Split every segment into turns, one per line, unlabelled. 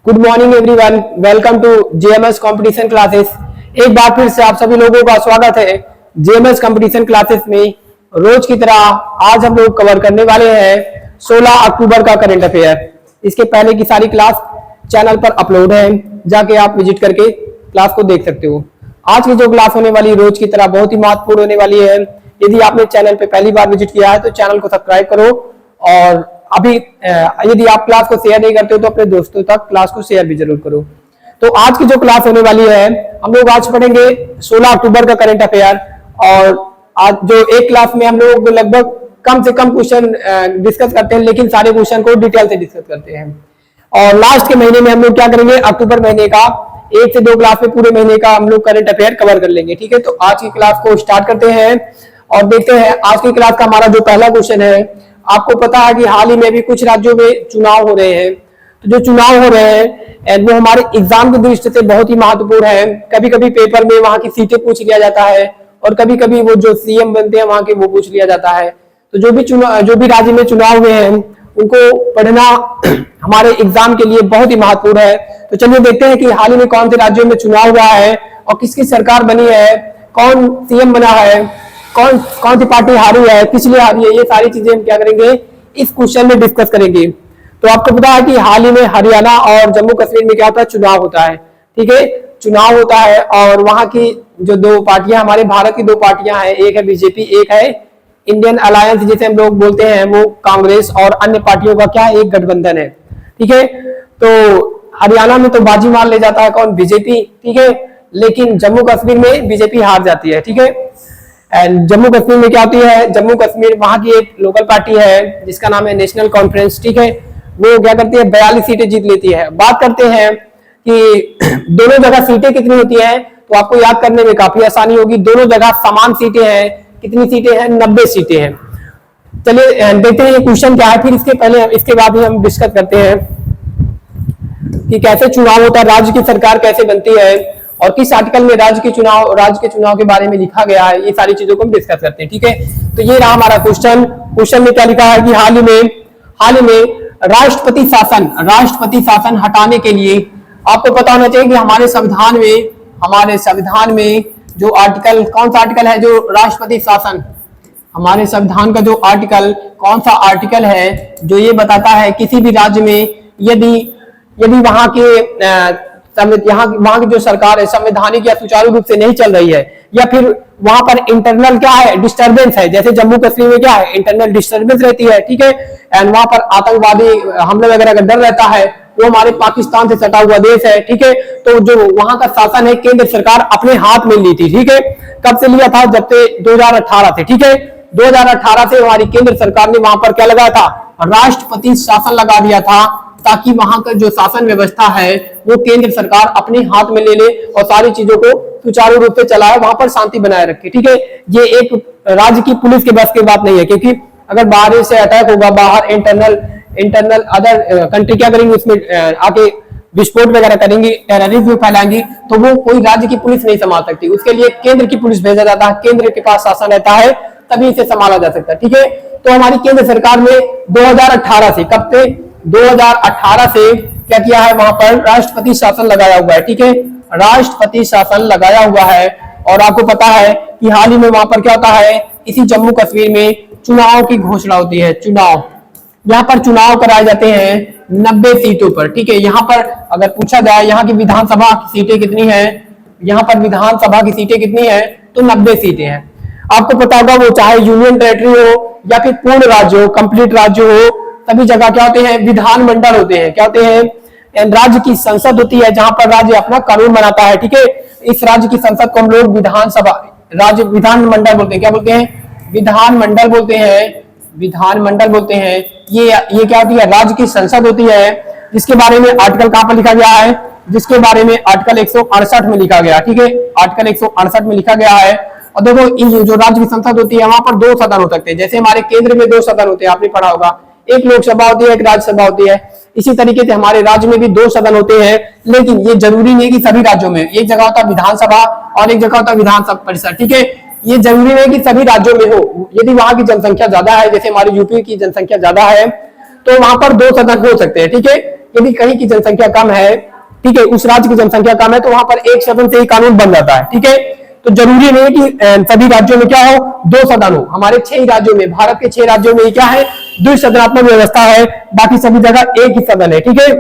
Good morning everyone, welcome to JMS competition classes. एक बार फिर से आप सभी लोगों का स्वागत है जेएमएस कंपटीशन क्लासेस में। रोज की तरह आज हम लोग कवर करने वाले हैं 16 अक्टूबर का करंट अफेयर। इसके पहले की सारी क्लास चैनल पर अपलोड है, जाके आप विजिट करके क्लास को देख सकते हो। आज की जो क्लास होने वाली रोज की तरह बहुत ही महत्वपूर्ण होने वाली है। यदि आपने चैनल पे पहली बार विजिट किया है तो चैनल को सब्सक्राइब करो, और अभी यदि आप क्लास को शेयर नहीं करते हो तो अपने दोस्तों तक क्लास को शेयर भी जरूर करो। तो आज की जो क्लास होने वाली है, हम लोग आज पढ़ेंगे 16 अक्टूबर का करंट अफेयर। और आज जो एक क्लास में हम लोग लगभग कम से कम क्वेश्चन डिस्कस करते हैं, लेकिन सारे क्वेश्चन को डिटेल से डिस्कस करते हैं। और लास्ट के महीने में हम लोग क्या करेंगे, अक्टूबर महीने का 1 से 2 क्लास में पूरे महीने का हम लोग करंट अफेयर कवर कर लेंगे। ठीक है, तो आज की क्लास को स्टार्ट करते हैं और देखते हैं आज की क्लास का हमारा जो पहला क्वेश्चन है। आपको पता है कि हाल ही में भी कुछ राज्यों में चुनाव हो रहे हैं। तो जो चुनाव हो रहे हैं वो हमारे एग्जाम की दृष्टि से बहुत ही महत्वपूर्ण है। कभी कभी पेपर में वहां की सीटें पूछ लिया जाता है, और कभी कभी वो जो सीएम बनते हैं वहां के वो पूछ लिया जाता है। तो जो भी राज्य में चुनाव हुए हैं उनको पढ़ना हमारे एग्जाम के लिए बहुत ही महत्वपूर्ण है। तो चलिए देखते हैं कि हाल ही में कौन से राज्यों में चुनाव हुआ है और किसकी सरकार बनी है, कौन सीएम बना है, कौन सी पार्टी हारी है, किस लिए हारी है। ये सारी चीजें हम क्या करेंगे, इस क्वेश्चन में डिस्कस करेंगे। तो आपको पता है कि हाल ही में हरियाणा और जम्मू कश्मीर में क्या होता है, चुनाव होता है। ठीक है, चुनाव होता है और वहां की जो 2 पार्टियां, हमारे भारत की 2 पार्टियां हैं, एक है बीजेपी, एक है इंडियन अलायंस जिसे हम लोग बोलते हैं, वो कांग्रेस, और अन्य पार्टियों का क्या है, एक गठबंधन है। ठीक है, तो हरियाणा में तो बाजी मार ले जाता है कौन, बीजेपी। ठीक है, लेकिन जम्मू कश्मीर में बीजेपी हार जाती है। ठीक है, एंड जम्मू कश्मीर में क्या होती है, जम्मू कश्मीर वहां की एक लोकल पार्टी है जिसका नाम है नेशनल कॉन्फ्रेंस। ठीक है, वो क्या करती है, 42 सीटें जीत लेती है। बात करते हैं कि दोनों जगह सीटें कितनी होती हैं, तो आपको याद करने में काफी आसानी होगी। दोनों जगह समान सीटें हैं। कितनी सीटें हैं, 90 सीटें हैं। चलिए देखते हैं ये क्वेश्चन क्या है, फिर इसके बाद ही हम डिस्कस करते हैं कि कैसे चुनाव होता है, राज्य की सरकार कैसे बनती है, और किस आर्टिकल में राज्य के चुनाव के बारे में लिखा गया है। ये सारी चीजों को हम डिस्कस करते हैं। ठीक है, तो ये रहा हमारा क्वेश्चन में क्या लिखा है कि हाल ही में राष्ट्रपति शासन हटाने के लिए आपको पता होना चाहिए कि हमारे संविधान में जो आर्टिकल, कौन सा आर्टिकल है जो राष्ट्रपति शासन, हमारे संविधान का जो आर्टिकल, कौन सा आर्टिकल है जो ये बताता है किसी भी राज्य में यदि वहां की जो सरकार है संवैधानिक या सुचारू रूप से नहीं चल रही है, या फिर वहां पर इंटरनल क्या है, डिस्टर्बेंस है। जैसे जम्मू कश्मीर में क्या है, इंटरनल डिस्टर्बेंस रहती है। ठीक है, एंड वहां पर आतंकवादी हमले वगैरह का डर रहता है, वो हमारे पाकिस्तान से सटा हुआ देश है। ठीक है, तो जो वहां का शासन है केंद्र सरकार अपने हाथ में ली थी। ठीक है, कब से लिया था, जब से 2018 से। ठीक है, 2018 से हमारी केंद्र सरकार ने वहां पर क्या लगाया था, राष्ट्रपति शासन लगा दिया था, ताकि वहां का जो शासन व्यवस्था है वो केंद्र सरकार अपने हाथ में ले ले और सारी चीजों को सुचारू रूप से चलाए, वहां पर शांति बनाए रखे। ठीक है, ये एक राज्य की पुलिस के बस की बात नहीं है, क्योंकि अगर बाहर से अटैक होगा, बाहर इंटरनल अदर कंट्री क्या करेंगे, उसमें आके विस्फोट वगैरह करेंगी, टेररिज्म फैलाएंगी, तो वो कोई राज्य की पुलिस नहीं संभाल सकती। उसके लिए केंद्र की पुलिस भेजा जाता है, केंद्र के पास शासन रहता है, तभी इसे संभाला जा सकता है। ठीक है, तो हमारी केंद्र सरकार ने 2018 से, कब से, 2018 से क्या किया है, वहां पर राष्ट्रपति शासन लगाया हुआ है। ठीक है, राष्ट्रपति शासन लगाया हुआ है। और आपको पता है कि हाल ही में वहां पर क्या होता है, इसी जम्मू कश्मीर में चुनाव की घोषणा होती है। यहाँ पर चुनाव कराए जाते हैं 90 सीटों पर। ठीक है, यहाँ पर अगर पूछा जाए यहाँ की विधानसभा की सीटें कितनी है, यहाँ पर विधानसभा की सीटें कितनी है, तो 90 सीटें हैं। आपको पता होगा वो चाहे यूनियन टेरिटरी हो या फिर पूर्ण राज्य हो, कंप्लीट राज्य हो, सभी जगह क्या होते हैं, विधानमंडल होते हैं। क्या होते हैं, राज्य की संसद होती है, जहां पर राज्य अपना कानून बनाता है। ठीक है, इस राज्य की संसद को हम लोग विधानमंडल बोलते हैं। क्या बोलते हैं, विधानमंडल बोलते हैं। ये क्या होती है, राज्य की संसद होती है, जिसके बारे में आर्टिकल कहां पर लिखा गया है, जिसके बारे में आर्टिकल 168 में लिखा गया। ठीक है, आर्टिकल 168 में लिखा गया है। और देखो, जो राज्य की संसद होती है वहां पर 2 सदन हो सकते हैं। जैसे हमारे केंद्र में 2 सदन होते हैं, आपने पढ़ा होगा, एक लोकसभा होती है, एक राज्यसभा होती है। इसी तरीके से हमारे राज्य में भी 2 सदन होते हैं, लेकिन ये जरूरी नहीं कि सभी राज्यों में, एक जगह होता है विधानसभा और एक जगह होता है विधान परिषद। ठीक है, ये जरूरी नहीं कि सभी राज्यों में हो। यदि वहां की जनसंख्या ज्यादा है, जैसे हमारी यूपी की जनसंख्या ज्यादा है, तो वहां पर 2 सदन हो सकते हैं। ठीक है, यदि कहीं की जनसंख्या कम है, ठीक है, उस राज्य की जनसंख्या कम है, तो वहां पर एक सदन से ही कानून बन जाता है, ठीक है। तो जरूरी नहीं है कि सभी राज्यों में क्या हो, 2 सदन हो। हमारे 6 राज्यों में, भारत के 6 राज्यों में क्या है, द्विसदनात्मक व्यवस्था है, बाकी सभी जगह एक ही सदन है, ठीक है।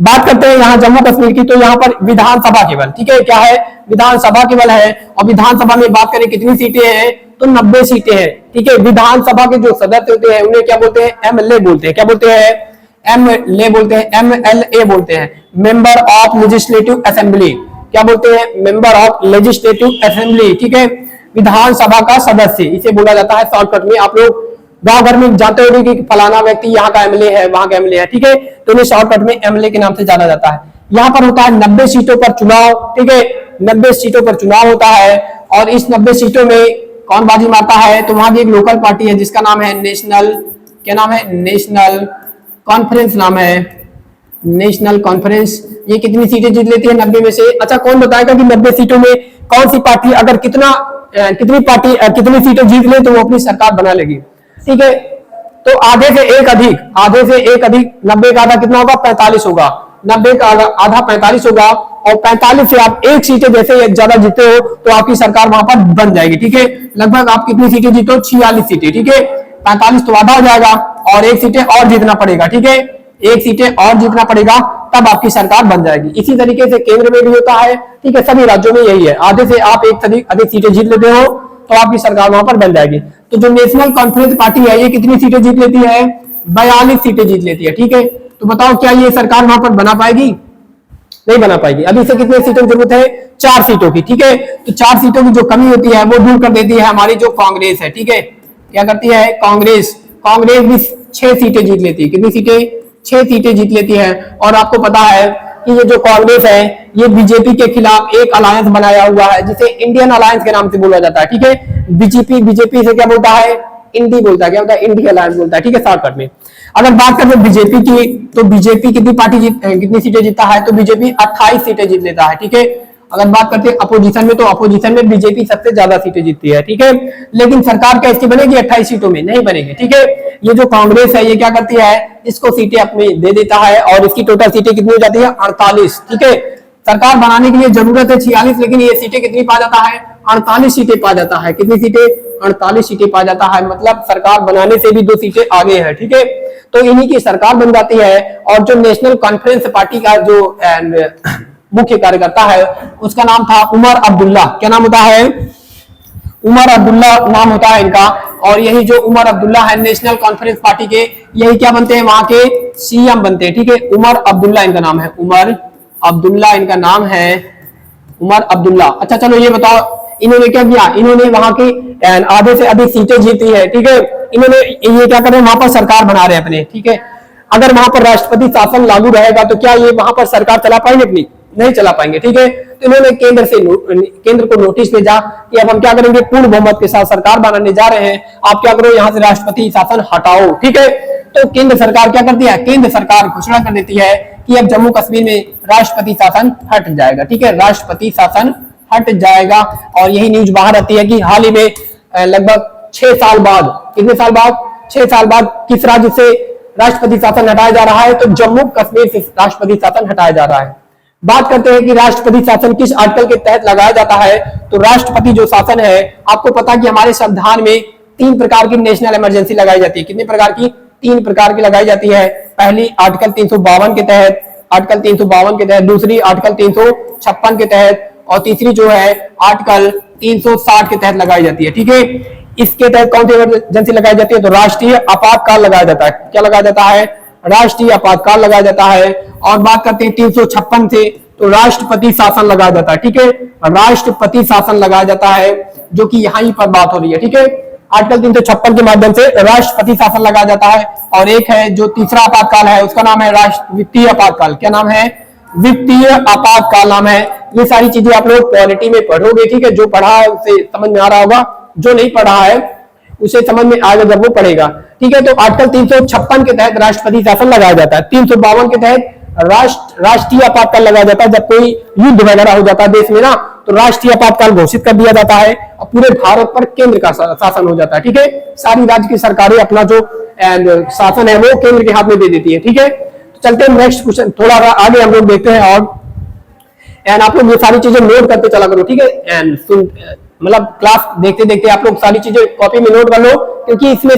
बात करते हैं यहाँ जम्मू कश्मीर की, तो यहाँ पर विधानसभा केवल, ठीक है, क्या है, विधानसभा केवल है। और विधानसभा में बात करें कितनी सीटें हैं, तो 90 सीटें हैं, ठीक है। विधानसभा के जो सदस्य होते हैं उन्हें क्या बोलते हैं, एमएलए बोलते हैं। क्या बोलते हैं, एमएलए बोलते हैं, एमएलए बोलते हैं, मेंबर ऑफ लेजिस्लेटिव असेंबली। क्या बोलते हैं, मेंबर ऑफ लेजिस्लेटिव असेंबली, ठीक है, विधानसभा का सदस्य इसे बोला जाता है शॉर्टकट में। आप लोग गांव घर में जानते हो कि फलाना व्यक्ति यहाँ का एमएलए है, वहां का एमएलए है, ठीक है, तो इन्हें शॉर्टकट में एमएलए के नाम से जाना जाता है। यहाँ पर होता है 90 सीटों पर चुनाव, ठीक है, 90 सीटों पर चुनाव होता है। और इस 90 सीटों में कौन बाजी मारता है, तो वहां की एक लोकल पार्टी है जिसका नाम है नेशनल, क्या नाम है, नेशनल कॉन्फ्रेंस नाम है, नेशनल कॉन्फ्रेंस। ये कितनी सीटें जीत लेती है 90 में से, अच्छा कौन बताएगा कि 90 सीटों में कौन सी पार्टी अगर कितनी सीटें जीत ले तो वो अपनी सरकार बना लेगी, ठीक है। तो आधे से एक अधिक 90 का आधा कितना होगा, 45 होगा, 90 का आधा 45 होगा। और 45 से आप एक सीटें जैसे ज्यादा जीते हो तो आपकी सरकार वहां पर बन जाएगी, ठीक है। लगभग आप कितनी सीटें जीतो, 46 सीटें, ठीक है, 45 तो आधा हो जाएगा और एक सीटें और जीतना पड़ेगा, ठीक है, एक सीटें और जीतना पड़ेगा, तब आपकी सरकार बन जाएगी। इसी तरीके से केंद्र में भी होता है, ठीक है, सभी राज्यों में यही है, आधे से आप एक अधिक सीटें जीत लेते हो तो आपकी सरकार वहां पर बन जाएगी। तो जो नेशनल कॉन्फ्रेंस पार्टी है ये कितनी सीटें जीत लेती है, 42 सीटें जीत लेती है, ठीक है। तो बताओ क्या ये सरकार वहां पर बना पाएगी, नहीं बना पाएगी। अभी से कितने सीटों की जरूरत है, 4 सीटों की, ठीक है। तो 4 सीटों की जो कमी होती है वो दूर कर देती है हमारी जो कांग्रेस है, ठीक है। क्या करती है कांग्रेस भी 6 सीटें जीत लेती है, कितनी सीटें, 6 सीटें जीत लेती है। और आपको पता है कि ये जो कांग्रेस है ये बीजेपी के खिलाफ एक अलायंस बनाया हुआ है जिसे इंडियन अलायंस के नाम से बोला जाता है, ठीक है। बीजेपी से क्या बोलता है, इंडी बोलता है, क्या बोलता है, इंडी अलायंस बोलता है, ठीक है, शॉर्टकट में। अगर बात करें बीजेपी की, तो बीजेपी कितनी सीटें जीतता है, तो बीजेपी 28 सीटें जीत लेता है, ठीक है। अगर बात करते हैं अपोजिशन में, तो अपोजिशन में बीजेपी सबसे ज्यादा सीटें जीतती है, ठीक है। लेकिन सरकार क्या इसकी बनेगी, 28 सीटों में नहीं बनेगी, ठीक है। ये जो कांग्रेस है ये क्या करती है, इसको सीटें अपनी दे देता है और इसकी टोटल सीटें कितनी हो जाती है, 48, ठीक है। सरकार बनाने के लिए जरूरत है 46, लेकिन ये सीटें कितनी पा जाता है, 48 सीटें पा जाता है। कितनी सीटें, 48 सीटें पा जाता है, मतलब सरकार बनाने से भी 2 सीटें आगे है, ठीक है। तो इन्हीं की सरकार बन जाती है। और जो नेशनल कॉन्फ्रेंस पार्टी का जो मुख्य कार्यकर्ता है उसका नाम था उमर अब्दुल्ला। क्या नाम होता है, उमर अब्दुल्ला नाम होता है इनका। और यही जो उमर अब्दुल्ला है नेशनल कॉन्फ्रेंस पार्टी के, यही क्या बनते हैं, वहां के सीएम बनते हैं, ठीक है। उमर अब्दुल्ला इनका नाम है, उमर अब्दुल्ला इनका नाम है, उमर अब्दुल्ला। अच्छा चलो ये बताओ इन्होंने क्या किया, इन्होंने वहां की आधे से अधिक सीटें जीती है, ठीक है। इन्होंने ये क्या कर रहे हैं, वहां पर सरकार बना रहे हैं अपने, ठीक है। अगर वहां पर राष्ट्रपति शासन लागू रहेगा तो क्या ये वहां पर सरकार चला पाएंगे अपनी, नहीं चला पाएंगे, ठीक है। तो इन्होंने केंद्र को नोटिस भेजा कि अब हम क्या करेंगे, पूर्ण बहुमत के साथ सरकार बनाने जा रहे हैं, आप क्या करो, यहाँ से राष्ट्रपति शासन हटाओ, ठीक है। तो केंद्र सरकार क्या करती है, केंद्र सरकार घोषणा कर देती है कि अब जम्मू कश्मीर में राष्ट्रपति शासन हट जाएगा, ठीक है, राष्ट्रपति शासन हट जाएगा। और यही न्यूज बाहर आती है कि हाल ही में लगभग 6 साल बाद, कितने साल बाद, 6 साल बाद किस राज्य से राष्ट्रपति शासन हटाया जा रहा है, तो जम्मू कश्मीर से राष्ट्रपति शासन हटाया जा रहा है। बात करते हैं कि राष्ट्रपति शासन किस आर्टिकल के तहत लगाया जाता है, तो राष्ट्रपति जो शासन है, आपको पता कि हमारे संविधान में 3 प्रकार की नेशनल इमरजेंसी लगाई जाती है। कितने प्रकार की, 3 प्रकार की लगाई जाती है। पहली आर्टिकल 352 के तहत, आर्टिकल 352 के तहत, दूसरी आर्टिकल 356 के तहत, और तीसरी जो है आर्टिकल 360 के तहत लगाई जाती है, ठीक है। इसके तहत कौन सी इमरजेंसी लगाई जाती है, तो राष्ट्रीय आपातकाल लगाया जाता है। क्या लगाया जाता है, राष्ट्रीय आपातकाल लगाया जाता है। और बात करते हैं 356 से, तो राष्ट्रपति शासन लगाया जाता है, ठीक है, राष्ट्रपति शासन लगाया जाता है, जो कि यहीं पर बात हो रही है, ठीक है। आर्टिकल 356 के माध्यम से राष्ट्रपति शासन लगाया जाता है। और एक है जो तीसरा आपातकाल है, उसका नाम है वित्तीय आपातकाल। क्या नाम है, वित्तीय आपातकाल नाम है। ये सारी चीजें आप लोग पॉलिटी में पढ़ोगे, ठीक है, जो पढ़ा है उसे समझ में आ रहा होगा, जो नहीं पढ़ा है उसे समझ में आएगा जब वो पढ़ेगा, ठीक है। तो आर्टिकल 356 के तहत राष्ट्रपति शासन लगाया जाता है। 352 के तहत राष्ट्रीय आपातकाल लगाया जाता है। जब कोई युद्ध वगैरह हो जाता है देश में ना, तो राष्ट्रीय आपातकाल घोषित कर दिया जाता है और पूरे भारत पर केंद्र का शासन हो जाता है, ठीक है। सारी राज्य की सरकारें अपना जो शासन है वो केंद्र के हाथ में दे देती है, ठीक है। चलते हैं नेक्स्ट क्वेश्चन, थोड़ा आगे हम लोग देखते हैं। और एंड आप लोग ये सारी चीजें नोट करते चला करो, ठीक है। एंड मतलब क्लास देखते देखते आप लोग सारी चीजें कॉपी में नोट कर लो, क्योंकि इसमें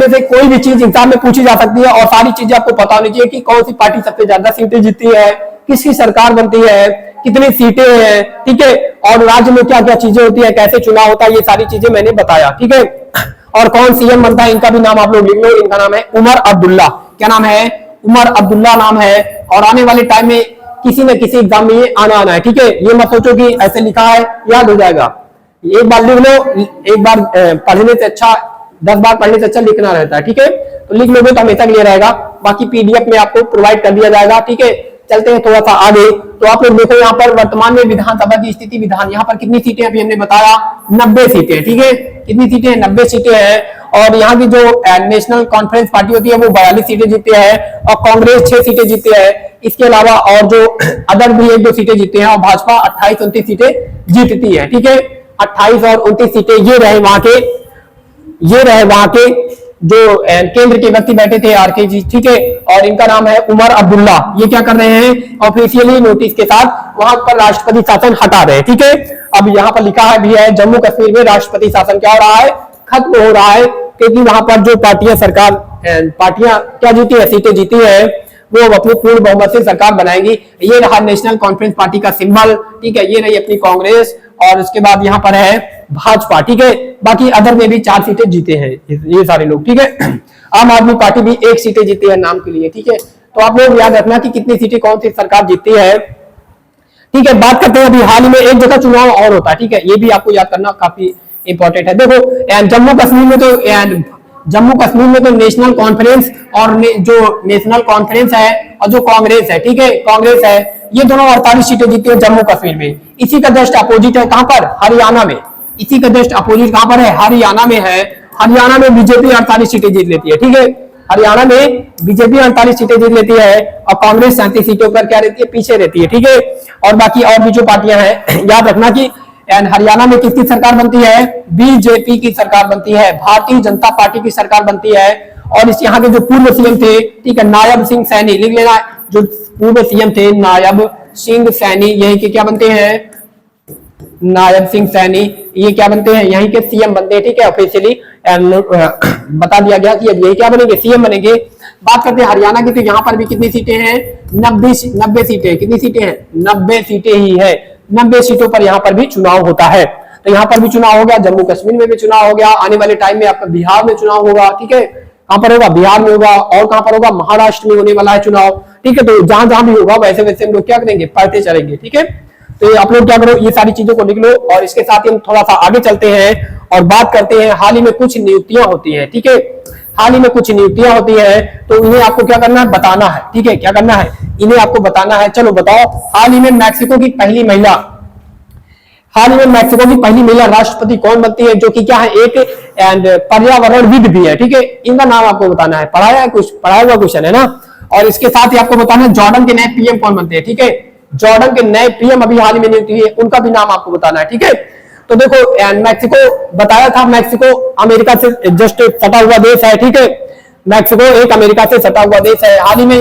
से कोई भी चीज एग्जाम में पूछी जा सकती है और सारी चीजें आपको पता होनी चाहिए कि कौन सी पार्टी सबसे ज्यादा सीटें जीतती है, किसकी सरकार बनती है, कितनी सीटें हैं, ठीक है, और राज्य में क्या क्या चीजें होती है, कैसे चुनाव होता है, ये सारी चीजें मैंने बताया, ठीक है। और कौन सीएम बनता है इनका भी नाम आप लोग लिख लो, इनका नाम है उमर अब्दुल्ला। क्या नाम है? उमर अब्दुल्ला नाम है। और आने वाले टाइम में किसी न किसी एग्जाम में ये आना है, ठीक है। ये मत सोचो कि ऐसे लिखा है याद हो जाएगा, एक बार लिख लो, एक बार पढ़ने से अच्छा 10 बार पढ़ने से अच्छा लिखना रहता है, ठीक है। तो लिख लोगे तो हमेशा क्लियर रहेगा। बाकी पीडीएफ में आपको प्रोवाइड कर दिया जाएगा, ठीक है। चलते हैं थोड़ा सा आगे। तो आप लोग देखो यहाँ पर वर्तमान में विधानसभा की स्थिति, विधान यहाँ पर कितनी सीटें अभी हमने बताया 90 सीटें, ठीक है। कितनी सीटें? 90 सीटें हैं। और यहाँ की जो नेशनल कॉन्फ्रेंस पार्टी होती है वो 42 सीटें जीती है और कांग्रेस 6 सीटें जीती है। इसके अलावा और जो अदर भी 1-2 सीटें जीते हैं और भाजपा 28-29 सीटें जीतती है, ठीक है। 28 और 29 सीटें ये रहे वहां के जो केंद्र के व्यक्ति बैठे थे आरके जी, ठीक है। और इनका नाम है उमर अब्दुल्ला। ये क्या कर रहे हैं? ऑफिशियली नोटिस के साथ वहां पर राष्ट्रपति शासन हटा रहे हैं, ठीक है। अब यहाँ पर लिखा है भी है जम्मू कश्मीर में राष्ट्रपति शासन क्या हो रहा है? खत्म हो रहा है, क्योंकि वहां पर जो पार्टियां क्या जीती है, सीटें जीती है, वो अपनी पूर्ण बहुमत से सरकार बनाएंगी। ये रहा नेशनल कॉन्फ्रेंस पार्टी का सिंबल, ठीक है। ये रही अपनी कांग्रेस और उसके बाद यहाँ पर है भाजपा, ठीक है। बाकी अदर में भी 4 सीटें जीते हैं ये सारे लोग, ठीक है। आम आदमी पार्टी भी 1 सीटें जीती है नाम के लिए, ठीक है। तो आप लोग याद रखना कि कितनी सीटें कौन सी सरकार जीतती है, ठीक है। बात करते हैं अभी हाल ही में एक जगह चुनाव और होता है, ठीक है। ये भी आपको याद करना काफी इंपॉर्टेंट है। देखो जम्मू कश्मीर में तो नेशनल कॉन्फ्रेंस और जो नेशनल कॉन्फ्रेंस है और जो कांग्रेस है, ठीक है, कांग्रेस है, ये दोनों 48 सीटें जीती है जम्मू कश्मीर में। इसी का जस्ट अपोजिट है कहां पर? हरियाणा में। इसी का जस्ट अपोजिट कहां पर है? हरियाणा में है। हरियाणा में बीजेपी 48 सीटें जीत लेती है, ठीक है। हरियाणा में बीजेपी 48 सीटें जीत लेती है और कांग्रेस 37 सीटों पर क्या रहती है? पीछे रहती है, ठीक है। और बाकी और भी जो पार्टियां हैं याद रखना कि हरियाणा में किसकी सरकार बनती है? बीजेपी की सरकार बनती है, भारतीय जनता पार्टी की सरकार बनती है। और इस यहाँ के जो पूर्व सीएम थे, ठीक है, नायब सिंह सैनी, लिख लेना, जो पूर्व सीएम थे नायब सिंह सैनी, यही के क्या बनते हैं? नायब सिंह सैनी, ये क्या बनते हैं? यहीं के सीएम बनते हैं, ठीक है। ऑफिशियली बता दिया गया कि अब यही क्या बनेंगे? सीएम बनेंगे। बात करते हैं हरियाणा की, तो यहाँ पर भी कितनी सीटें हैं? 90 सीटें। कितनी सीटें हैं? 90 सीटें ही है। 90 सीटों पर यहाँ पर भी चुनाव होता है। तो यहाँ पर भी चुनाव हो गया, जम्मू कश्मीर में भी चुनाव हो गया, आने वाले टाइम में आपका बिहार में चुनाव होगा, ठीक है। कहां पर होगा? बिहार में होगा। और कहां पर होगा? महाराष्ट्र में होने वाला है चुनाव, ठीक है। तो जहां जहां भी होगा वैसे वैसे हम लोग क्या करेंगे? पढ़ते चलेंगे, ठीक है। तो आप लोग क्या करो, ये सारी चीजों को लिख लो। और इसके साथ ही हम थोड़ा सा आगे चलते हैं और बात करते हैं हाल ही में कुछ नियुक्तियां होती है, ठीक है। हाल ही में कुछ नियुक्तियां होती है, तो इन्हें आपको क्या करना है? बताना है, ठीक है। क्या करना है? इन्हें आपको बताना है। चलो बताओ। हाल ही में मैक्सिको की पहली महिला राष्ट्रपति कौन बनती है? जो कि क्या है? एक पर्यावरणविद भी है, ठीक है। इनका नाम आपको बताना है। पढ़ाया हुआ क्वेश्चन है ना। और इसके साथ ही आपको बताना है जॉर्डन के नए पीएम कौन बनते हैं, ठीक है। जॉर्डन के नए पीएम अभी हाल ही में नियुक्त हुए, उनका भी नाम आपको बताना है, ठीक है। तो देखो मैक्सिको बताया था, मैक्सिको अमेरिका से जस्ट सटा हुआ देश है, ठीक है। मैक्सिको एक अमेरिका से सटा हुआ देश है। हाल ही में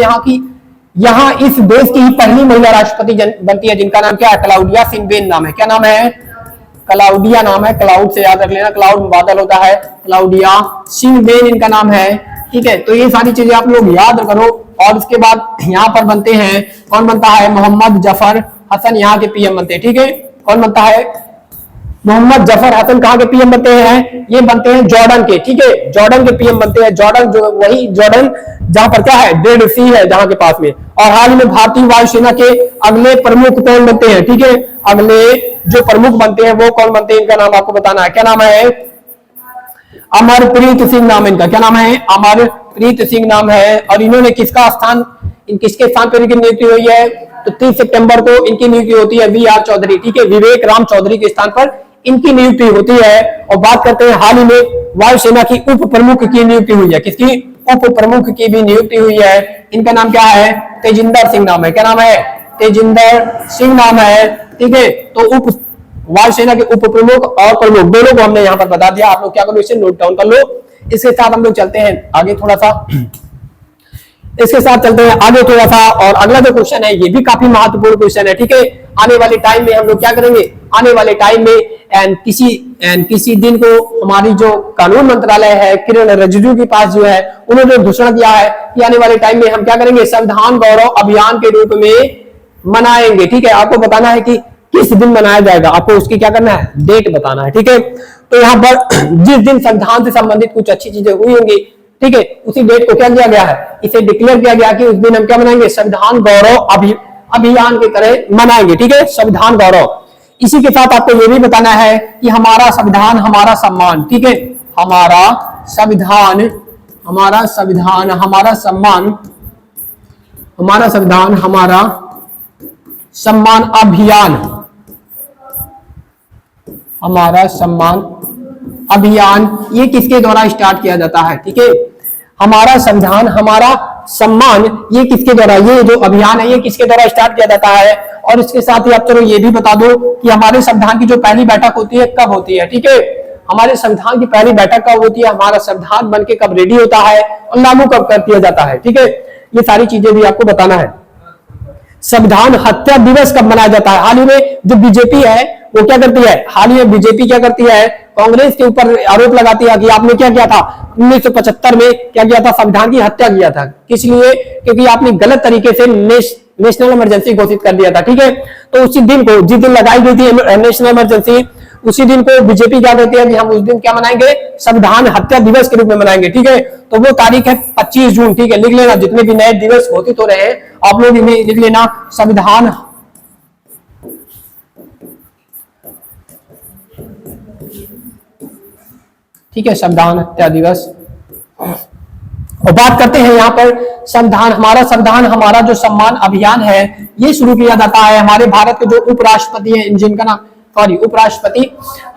यहाँ इस देश की ही पहली महिला राष्ट्रपति बनती है, जिनका नाम क्या है? क्लाउडिया शिनबेन नाम है। क्या नाम है? क्लाउडिया नाम है। क्लाउड से याद रख लेना, क्लाउड बादल होता है। क्लाउडिया शिनबेन इनका नाम है, ठीक है। तो ये सारी चीजें आप लोग याद करो। और इसके बाद यहाँ पर बनते हैं, कौन बनता है? मोहम्मद जफर हसन यहाँ के पीएम बनते हैं, ठीक है। कौन बनता है? मोहम्मद जफर हसन कहाँ के पीएम बनते हैं? ये बनते हैं जॉर्डन के, ठीक है। जॉर्डन के पीएम बनते हैं। जॉर्डन जो वही जॉर्डन जहां पर क्या है? डेड सी है जहां के पास में। और हाल ही में भारतीय वायुसेना के अगले प्रमुख कौन बनते हैं, ठीक है। अगले जो प्रमुख बनते हैं वो कौन बनते हैं? इनका नाम आपको बताना है। क्या नाम है? अमरप्रीत सिंह नाम इनका। क्या नाम है? अमरप्रीत सिंह नाम है। और इन्होंने किसके स्थान पर इनकी नियुक्ति हुई है? तो 30 सितंबर को इनकी नियुक्ति होती है वी आर चौधरी, ठीक है। विवेक राम चौधरी के स्थान पर इनकी नियुक्ति होती है। और बात करते हैं हाल ही में वायुसेना की उप प्रमुख की नियुक्ति हुई है। किसकी? उप प्रमुख की भी नियुक्ति हुई है। इनका नाम क्या है? तेजिंदर सिंह नाम है। क्या नाम है? तेजिंदर सिंह नाम है, ठीक है। तो वायुसेना के उप प्रमुख और प्रमुख दोनों को हमने यहाँ पर बता दिया। आप लोग क्या करो, इसे नोट डाउन कर लो। इसके साथ हम लोग चलते हैं आगे थोड़ा सा। इसके साथ चलते हैं आगे थोड़ा सा, और अगला जो क्वेश्चन है ये भी काफी महत्वपूर्ण क्वेश्चन है, ठीक है। आने वाले टाइम में हम लोग क्या करेंगे, आने वाले टाइम में किसी दिन को हमारी जो कानून मंत्रालय है, किरण रिजिजू के पास जो है, उन्होंने घोषणा किया है कि आने वाले टाइम में हम क्या करेंगे, संविधान गौरव अभियान के रूप में मनाएंगे, ठीक है। आपको बताना है कि किस दिन मनाया जाएगा, आपको उसकी क्या करना है, डेट बताना है, ठीक है। तो यहाँ पर जिस दिन संविधान से संबंधित कुछ अच्छी चीजें हुई होंगी, ठीक है, उसी डेट को क्या किया गया है, इसे डिक्लेयर किया गया कि उस दिन हम क्या मनाएंगे, संविधान गौरव अभियान की तरह मनाएंगे, ठीक है, संविधान गौरव। इसी के साथ आपको यह भी बताना है कि हमारा संविधान हमारा सम्मान, ठीक है, हमारा संविधान हमारा सम्मान, हमारा संविधान हमारा सम्मान अभियान, हमारा सम्मान अभियान, ये किसके द्वारा स्टार्ट किया जाता है, ठीक है। हमारा संविधान हमारा सम्मान, ये किसके द्वारा, ये जो अभियान है ये किसके द्वारा स्टार्ट किया जाता है। और इसके साथ ही आप चलो ये भी बता दो कि हमारे संविधान की जो पहली बैठक होती है कब होती है, ठीक है। हमारे संविधान की पहली बैठक कब होती है, हमारा संविधान बनके कब रेडी होता है और लागू कब कर दिया जाता है, ठीक है। ये सारी चीजें भी आपको बताना है। संविधान हत्या दिवस कब मनाया जाता है। हाल ही में जो बीजेपी है वो क्या करती है, हाल ही में बीजेपी क्या करती है, कांग्रेस के ऊपर आरोप लगाती है कि आपने क्या किया था 1975 में, क्या किया था, संविधान की हत्या किया था। किस लिए, क्योंकि आपने गलत तरीके से नेशनल इमरजेंसी घोषित कर दिया था, ठीक है। तो उसी दिन को, जिस दिन लगाई गई थी नेशनल इमरजेंसी, उसी दिन को बीजेपी क्या कहती है कि हम उस दिन क्या मनाएंगे, संविधान हत्या दिवस के रूप में मनाएंगे, ठीक है। तो वो तारीख है 25 जून, ठीक है, लिख लेना। जितने भी नए दिवस घोषित हो रहे हैं आप लोग इन्हें लिख लेना, संविधान ठीक है, संविधान हत्या दिवस। और बात करते हैं यहाँ पर संविधान हमारा जो सम्मान अभियान है ये शुरू किया जाता है हमारे भारत के जो उपराष्ट्रपति हैं, जिनका नाम उपराष्ट्रपति,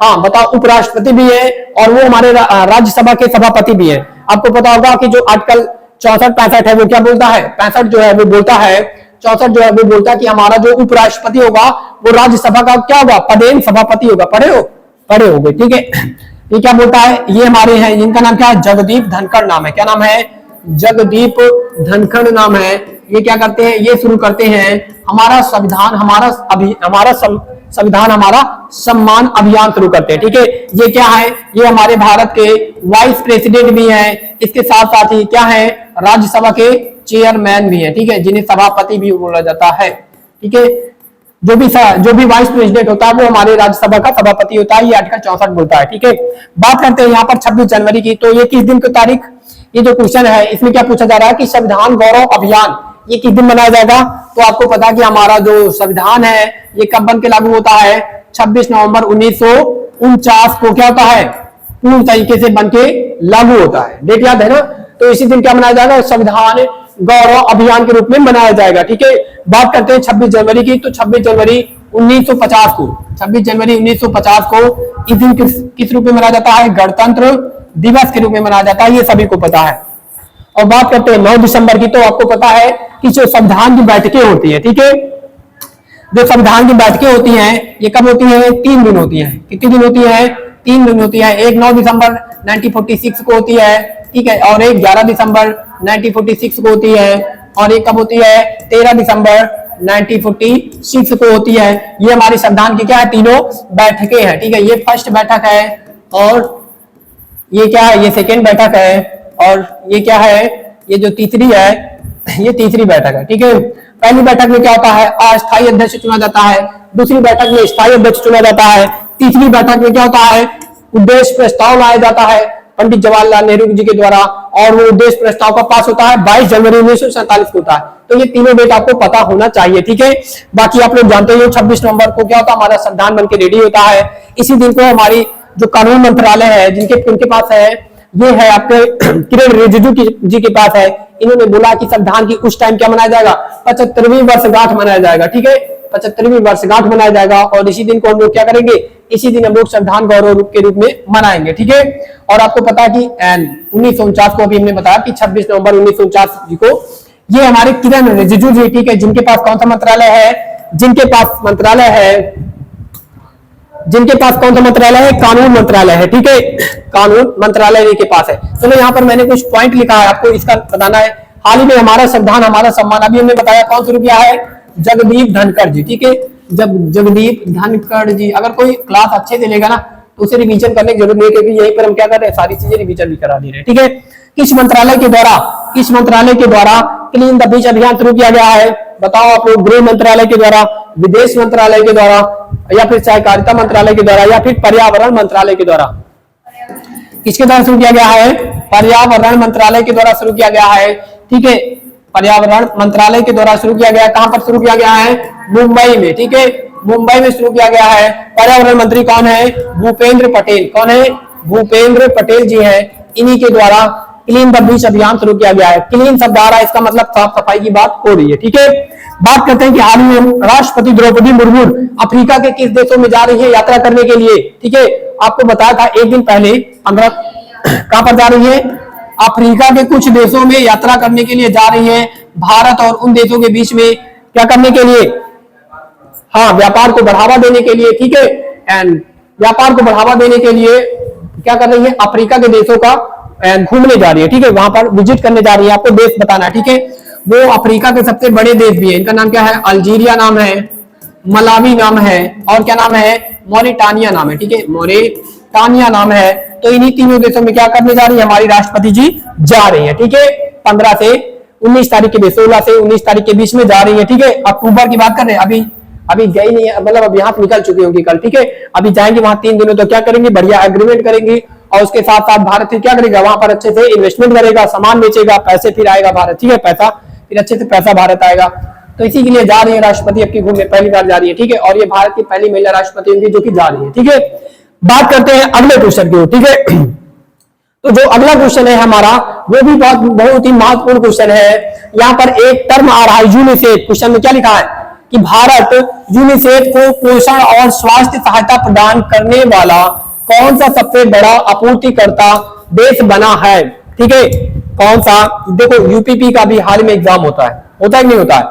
हाँ बताओ, उपराष्ट्रपति भी है और वो हमारे राज्यसभा के सभापति भी है। आपको पता होगा कि जो आर्टिकल 64-65 है वो क्या बोलता है, 65 जो है वो बोलता है, 64 जो है वो बोलता है कि हमारा जो उपराष्ट्रपति होगा वो राज्यसभा का क्या होगा, पदेन सभापति होगा। पढ़े होगे, ठीक है। ये क्या बोलता है, ये हमारे हैं, जिनका नाम क्या है, जगदीप धनखड़ नाम है। क्या नाम है, जगदीप धनखड़ नाम है। ये क्या करते हैं, ये शुरू करते हैं हमारा संविधान हमारा सम्मान अभियान शुरू करते हैं, ठीक है। ये क्या है, ये हमारे भारत के वाइस प्रेसिडेंट भी हैं, इसके साथ साथ ही क्या है, राज्यसभा के चेयरमैन भी हैं, ठीक है, जिन्हें सभापति भी बोला जाता है, ठीक है। जो भी वाइस प्रेसिडेंट होता है वो हमारे राज्यसभा का सभापति होता है। ये आर्टिकल 64 बोलता है, ठीक है। बात करते हैं यहाँ पर 26 जनवरी की। तो ये किस दिन की तारीख, ये जो क्वेश्चन है इसमें क्या पूछा जा रहा है कि संविधान गौरव अभियान ये किस दिन मनाया जाएगा। तो आपको पता कि हमारा जो संविधान है ये कब बन के लागू होता है, 26 नवंबर 1949 को क्या होता है, पूर्ण तरीके से बन के लागू होता है। डेट याद है ना। तो इसी दिन क्या मनाया जाएगा, संविधान गौरव अभियान के रूप में मनाया जाएगा, ठीक है। बात करते हैं 26 जनवरी की। तो 26 जनवरी 1950 को, 26 जनवरी 1950 को इस दिन किस रूप में मनाया जाता है, गणतंत्र दिवस के रूप में मनाया जाता है, ये सभी को पता है। और बात करते हैं 9 दिसंबर की। तो आपको पता है कि जो संविधान की बैठकें होती है, ठीक है, जो संविधान की बैठकें होती हैं ये कब होती है, 3 दिन होती है। कितनी दिन होती है, 3 दिन होती है। एक 9 दिसंबर 1946 को होती है, ठीक है, और एक 11 दिसंबर 1946 को होती है, और एक कब होती है, 13 दिसंबर 1946 को होती है। ये हमारी संविधान की क्या है, तीनों बैठकें हैं, ठीक है। ये फर्स्ट बैठक है और ये क्या है, ये सेकेंड बैठक है, और ये क्या है, ये जो तीसरी है ये तीसरी बैठक है, ठीक है। पहली बैठक में क्या होता है, अस्थायी अध्यक्ष चुना जाता है, दूसरी बैठक में स्थायी अध्यक्ष चुना जाता है, तीसरी बैठक में क्या होता है, उद्देश्य प्रस्ताव लाया जाता है पंडित जवाहरलाल नेहरू जी के द्वारा, और वो उद्देश्य प्रस्ताव का पास होता है 22 जनवरी 1947 को होता है। तो ये तीनों डेट आपको पता होना चाहिए, ठीक है। बाकी आप लोग जानते हो 26 नवंबर को क्या होता है, हमारा संविधान बन के रेडी होता है। इसी दिन को हमारी जो कानून मंत्रालय है उनके पास है, ये है आपके किरण रिजिजू जी के पास है। इन्होंने बोला कि संविधान की उस टाइम क्या मनाया जाएगा, 75वीं वर्षगांठ मनाया जाएगा, ठीक है, 75वीं वर्षगांठ मनाया जाएगा। और इसी दिन को हम लोग क्या करेंगे, इसी दिन हम लोग संविधान गौरव के रूप में मनाएंगे, ठीक है। और आपको पता है कि 1949 को अभी हमने बताया कि 26 नवंबर 1949 को ये हमारे किरण रिजिजू जी, ठीक है, जिनके पास कौन सा मंत्रालय है, जिनके पास कौन सा मंत्रालय है, कानून मंत्रालय है, ठीक है, कानून मंत्रालय के पास है। चलो यहाँ पर मैंने कुछ पॉइंट लिखा है, आपको इसका बताना है। हाल ही में हमारा संविधान हमारा सम्मान, अभी हमने बताया कौन शुरू किया है, जगदीप धनखड़ जी, ठीक है। जब जगदीप धनखड़ जी, अगर कोई क्लास अच्छे से लेगा ना तो उसे रिवीजन करने की जरूरत नहीं है, क्योंकि यहीं पर हम क्या कर रहे हैं, सारी चीजें रिवीजन भी करा दे रहे हैं, ठीक है। किस मंत्रालय के द्वारा क्लीन द बीच अभियान शुरू किया गया है, बताओ आप लोग। गृह मंत्रालय के द्वारा, विदेश मंत्रालय के द्वारा, या फिर सहकारिता मंत्रालय के द्वारा, या फिर पर्यावरण मंत्रालय के द्वारा? किसके द्वारा शुरू किया गया है? पर्यावरण मंत्रालय के द्वारा शुरू किया गया है, ठीक है। पर्यावरण मंत्रालय के द्वारा शुरू किया गया। कहां पर शुरू किया गया है? मुंबई में, ठीक है। मुंबई में शुरू किया गया है। पर्यावरण मंत्री कौन है? भूपेंद्र पटेल। कौन है? भूपेंद्र पटेल जी हैं। इन्हीं के द्वारा क्लीन द बीच अभियान शुरू किया गया है। क्लीन शब्द आ रहा है, इसका मतलब साफ सफाई की बात हो रही है, ठीक है। बात करते हैं कि हाल ही में राष्ट्रपति द्रौपदी मुर्मू अफ्रीका के किस देशों में जा रही है यात्रा करने के लिए, ठीक है। आपको बताया था एक दिन पहले, 15 कहां पर जा रही है? अफ्रीका के कुछ देशों में यात्रा करने के लिए जा रही है। भारत और उन देशों के बीच में क्या करने के लिए? हाँ, व्यापार को बढ़ावा देने के लिए, ठीक है। एंड व्यापार को बढ़ावा देने के लिए क्या कर रही है? अफ्रीका के देशों का घूमने जा रही है, ठीक है। वहां पर विजिट करने जा रही है, आपको देश बताना है, ठीक है। वो अफ्रीका के सबसे बड़े देश भी है, इनका नाम क्या है? अल्जीरिया नाम है, मलावी नाम है, और क्या नाम है? मॉरिटानिया नाम है, ठीक है। मॉरिटानिया नाम है। तो इन्हीं तीनों देशों में क्या करने जा रही है हमारी राष्ट्रपति जी? जा रही है, ठीक है। 15 से 19 तारीख के बीच, 16 से 19 तारीख के बीच में जा रही है, ठीक है। अक्टूबर की बात कर रहे हैं, अभी गई नहीं है, मतलब अब यहाँ से निकल चुकी होंगी कल, ठीक है। अभी जाएंगे वहां 3 दिनों, तो क्या करेंगे? बढ़िया एग्रीमेंट करेंगे, और उसके साथ साथ भारत फिर क्या करेगा? वहां पर अच्छे से इन्वेस्टमेंट करेगा, सामान बेचेगा, पैसे फिर आएगा भारत, ठीक है। पैसा फिर अच्छे से पैसा भारत आएगा। तो इसी के लिए जा रही है राष्ट्रपति, अब की घूमने पहली बार जा रही है, ठीक है। और ये भारत की पहली महिला राष्ट्रपति होंगी जो कि जा रही है, ठीक है। बात करते हैं अगले क्वेश्चन की, ठीक है। तो जो अगला क्वेश्चन है हमारा, वो भी बहुत ही महत्वपूर्ण क्वेश्चन है। यहाँ पर एक टर्म आ रहा है यूनिसेफ। क्वेश्चन में क्या लिखा है कि भारत यूनिसेफ को पोषण और स्वास्थ्य सहायता प्रदान करने वाला कौन सा सबसे बड़ा आपूर्तिकर्ता देश बना है, ठीक है। कौन सा? देखो, यूपीपी का भी हाल में एग्जाम होता है कि नहीं होता है?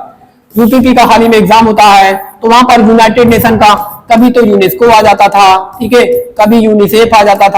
यूपीपी का हाल ही में एग्जाम होता है, तो वहां पर यूनाइटेड नेशन का कभी तो यूनेस्को आ जाता था, ठीक है, कभी यूनिसेफ आ जाता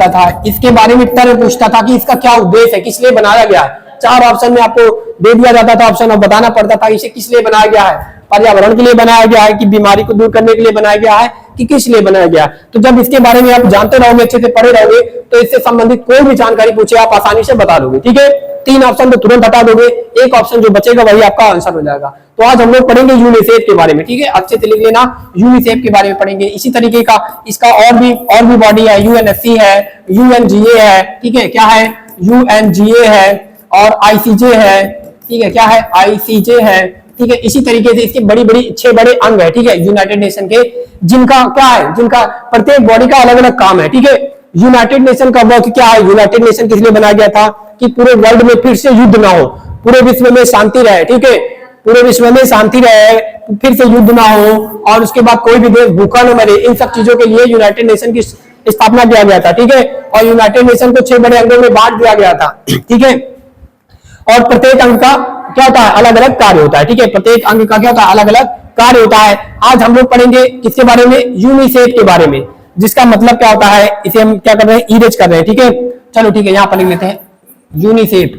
था। इसके बारे में टर्म पूछता था कि इसका क्या उद्देश्य है, किस लिए बनाया गया है। 4 ऑप्शन में आपको दे दिया जाता था ऑप्शन, और बताना पड़ता था इसे किस लिए बनाया गया है। पर्यावरण के लिए बनाया गया है, कि बीमारी को दूर करने के लिए बनाया गया है, कि किस लिए बनाया गया है। तो जब इसके बारे में आप जानते रहोगे, अच्छे से पढ़े रहोगे, तो इससे संबंधित कोई भी जानकारी पूछे आप आसानी से बता दोगे, ठीक है। 3 ऑप्शन तो तुरंत हटा दोगे, एक ऑप्शन जो बचेगा वही आपका आंसर हो जाएगा। तो आज हम लोग पढ़ेंगे यूनिसेफ के बारे में, ठीक है। अच्छे से लिख लेना, यूनिसेफ के बारे में पढ़ेंगे। इसी तरीके का इसका और भी बॉडी है, यूएनएससी है, यूएनजीए है, ठीक है। क्या है? यूएनजीए है, और आईसीजे है, ठीक है। क्या है? आईसीजे है, ठीक है। इसी तरीके से इसके बड़ी 6 बड़े अंग है, ठीक है, यूनाइटेड नेशन के, जिनका क्या है? जिनका प्रत्येक बॉडी का अलग अलग काम है, ठीक है। यूनाइटेड नेशन का वर्क क्या है? यूनाइटेड नेशन किस लिए बनाया गया था? कि पूरे वर्ल्ड में फिर से युद्ध ना हो, पूरे विश्व में शांति रहे, ठीक है। पूरे विश्व में शांति रहे, फिर से युद्ध ना हो, और उसके बाद कोई भी देश भूखा न मरे। इन सब चीजों के लिए यूनाइटेड नेशन की स्थापना किया गया था, ठीक है। और यूनाइटेड नेशन को 6 बड़े अंगों में बांट दिया गया था, ठीक है। और प्रत्येक अंग का क्या होता है? अलग अलग कार्य होता है, ठीक है। प्रत्येक अंग का क्या होता है? अलग अलग कार्य होता है। आज हम लोग पढ़ेंगे किसके बारे में? यूनिसेफ के बारे में, जिसका मतलब क्या होता है, इसे हम क्या कर रहे हैं? इरेज कर रहे हैं, ठीक है। चलो ठीक है, यहां पर लिख लेते हैं यूनिसेफ।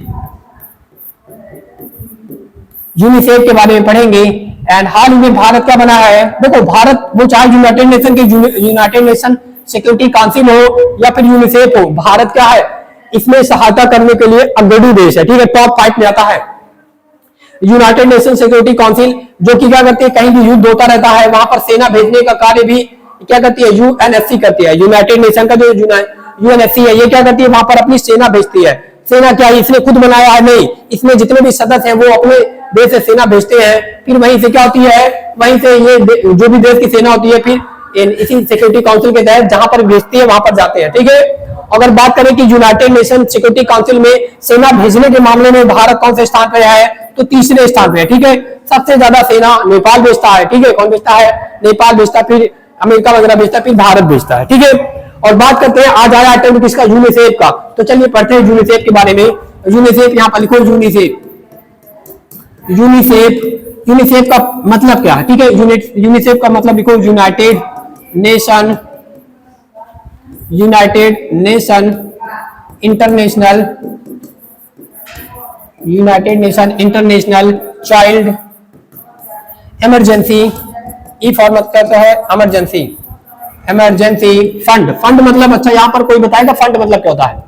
यूनिसेफ के बारे में पढ़ेंगे। एंड हाल ही में भारत क्या बना है? देखो, भारत वो चाहे यूनाइटेड नेशन सिक्योरिटी काउंसिल हो या फिर यूनिसेफ हो, भारत क्या है? इसमें सहायता करने के लिए अग्रणी देश है, ठीक है। टॉप 5 में आता है यूनाइटेड नेशन सिक्योरिटी काउंसिल, जो कि क्या करती है? कहीं भी युद्ध होता रहता है, वहां पर सेना भेजने का कार्य भी क्या करती है? यूएनएससी करती है। यूनाइटेड नेशन का जो यूएनएससी है, ये क्या करती है? वहां पर अपनी सेना भेजती है। सेना क्या है? इसने खुद बनाया है? नहीं, इसमें जितने भी सदस्य हैं वो अपने देश से सेना भेजते हैं, फिर वहीं से क्या होती है? वहीं से ये जो भी देश की सेना होती है, फिर इसी सिक्योरिटी काउंसिल के तहत जहां पर भेजती है वहां पर जाते हैं, ठीक है। अगर बात करें कि यूनाइटेड नेशन सिक्योरिटी काउंसिल में सेना भेजने के मामले में भारत कौन से स्थान पर है? तो 3रे स्थान पे है, ठीक है। सबसे ज्यादा सेना नेपाल भेजता है, ठीक है। कौन भेजता है? नेपाल भेजता है, फिर अमेरिका वगैरह भेजता है, फिर भारत भेजता है, ठीक है। और बात करते हैं आज आया आइटम किसका? यूनिसेफ का। तो चलिए पढ़ते हैं यूनिसेफ के बारे में। यूनिसेफ यहां पर लिखो, यूनिसेफ का मतलब क्या है, ठीक है। यूनिसेफ का मतलब लिखो United nation international United nation international child emergency, E for मतलब है इमरजेंसी, इमरजेंसी फंड। फंड मतलब, अच्छा यहाँ पर कोई बताएगा फंड मतलब क्या होता है?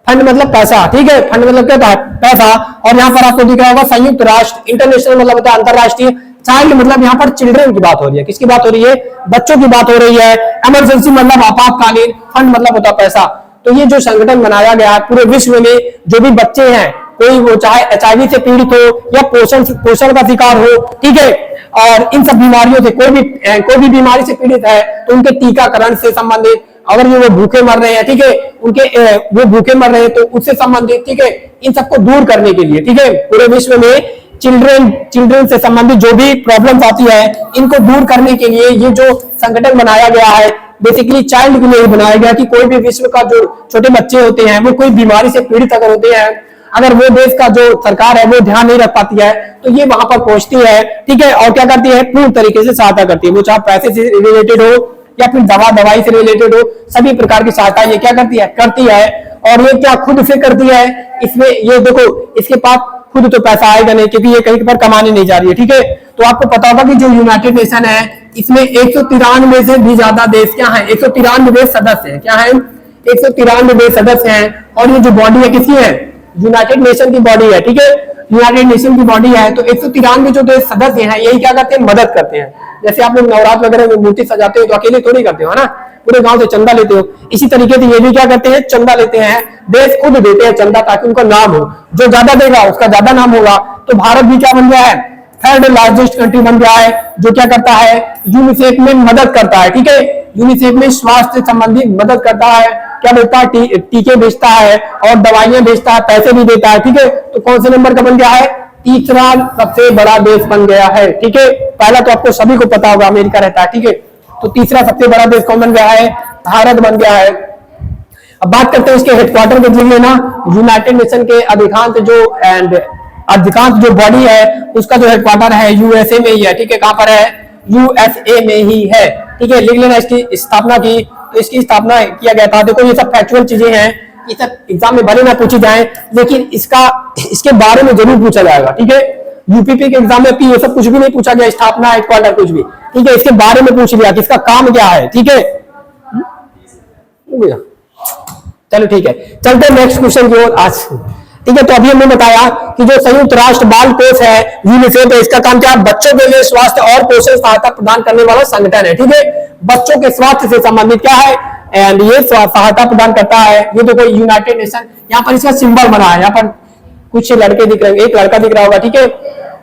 फंड मतलब पैसा, ठीक है, फंड मतलब क्या होता है? पैसा। और यहाँ पर आपको दिख रहा होगा संयुक्त राष्ट्र, इंटरनेशनल मतलब होता है अंतरराष्ट्रीय, चाइल्ड मतलब यहाँ पर चिल्ड्रन की बात हो रही है। किसकी बात हो रही है? बच्चों की बात हो रही है। इमरजेंसी मतलब आपातकालीन, फंड मतलब होता है पैसा। तो ये जो संगठन बनाया गया है पूरे विश्व में, जो भी बच्चे हैं, कोई वो चाहे HIV से पीड़ित हो या पोषण का शिकार हो, ठीक है, और इन सब बीमारियों से कोई भी बीमारी से पीड़ित है तो उनके टीकाकरण से संबंधित, अगर वो भूखे मर रहे हैं, ठीक है, वो भूखे मर रहे हैं तो उससे संबंधित, ठीक है, इन सबको दूर करने के लिए, ठीक है, पूरे विश्व में चिल्ड्रन से संबंधित जो भी प्रॉब्लम्स आती है इनको दूर करने के लिए ये जो संगठन बनाया गया है, बेसिकली चाइल्ड के लिए बनाया गया कि कोई भी विश्व का जो छोटे बच्चे होते हैं वो कोई बीमारी से पीड़ित अगर होते हैं, अगर वो देश का जो सरकार है वो ध्यान नहीं रख पाती है तो ये वहां पर पहुंचती है, ठीक है, और क्या करती है? पूर्ण तरीके से सहायता करती है। वो चाहे पैसे से रिलेटेड हो या फिर दवाई से रिलेटेड हो, सभी प्रकार की सहायता ये क्या करती है। और ये क्या खुद से करती है? इसमें ये देखो, इसके पास खुद तो पैसा आएगा नहीं क्योंकि ये कहीं पर कमाने नहीं जा रही है, ठीक है। तो आपको पता होगा कि जो यूनाइटेड नेशन है इसमें 193 से भी ज्यादा देश क्या है? 193 देश सदस्य हैं। क्या है? 193 देश सदस्य हैं। और ये जो बॉडी है किसकी है? यूनाइटेड नेशन की बॉडी है, ठीक है, यूनाइटेड नेशन की बॉडी है। तो 193 जो देश सदस्य हैं यही क्या करते हैं? मदद करते हैं। जैसे आप लोग नवरात्र वगैरह में मूर्ति सजाते हो तो अकेले थोड़ी करते हो, है ना, पूरे गांव से चंदा लेते हो। इसी तरीके से ये भी क्या करते हैं? चंदा लेते हैं। देश खुद देते हैं चंदा ताकि उनका नाम हो, जो ज्यादा देगा उसका ज्यादा नाम होगा। तो भारत भी क्या बन गया है? थर्ड लार्जेस्ट कंट्री बन गया है, जो क्या करता है? यूनिसेफ में मदद करता है, ठीक है, यूनिसेफ में स्वास्थ्य संबंधी मदद करता है। क्या देता है? टीके बेचता है और दवाइयां बेचता है, पैसे भी देता है, ठीक है। तो कौन से नंबर का बन गया है? तीसरा सबसे बड़ा देश बन गया है, ठीक है। पहला तो आपको सभी को पता होगा अमेरिका रहता है, ठीक है। तो तीसरा सबसे बड़ा देश कौन बन गया है? भारत बन गया है। अब बात करते हैं इसके हेडक्वार्टर के लिए ना, यूनाइटेड नेशन के अधिकांश जो बॉडी है उसका जो हेडक्वार्टर है USA में ही है, ठीक है। कहां पर है? USA में ही है, ठीक है। लिख लेना इसकी स्थापना की, तो इसकी स्थापना किया गया था। देखो ये सब फैक्चुअल चीजें हैं, ये सब एग्जाम में भले ना पूछी जाए लेकिन इसके बारे में जरूर पूछा जाएगा, ठीक है। यूपीपी के एग्जाम में ये सब कुछ भी नहीं पूछा गया, स्थापना हेडक्वार्टर कुछ भी, ठीक है। इसके बारे में पूछ लिया कि इसका काम क्या है, ठीक है। चलो ठीक है, चलते नेक्स्ट क्वेश्चन की ओर आज, ठीक है। तो अभी हमने बताया कि जो संयुक्त राष्ट्र बाल कोष है यूनिसेफ है, इसका काम क्या है? बच्चों के लिए स्वास्थ्य और पोषण सहायता प्रदान करने वाला संगठन है, ठीक है। बच्चों के स्वास्थ्य से संबंधित क्या है? एंड ये सहायता प्रदान करता है। ये देखो यूनाइटेड नेशन, यहाँ पर इसका सिंबल बना है, यहाँ पर कुछ लड़के दिख रहे हैं, एक लड़का दिख रहा होगा, ठीक है,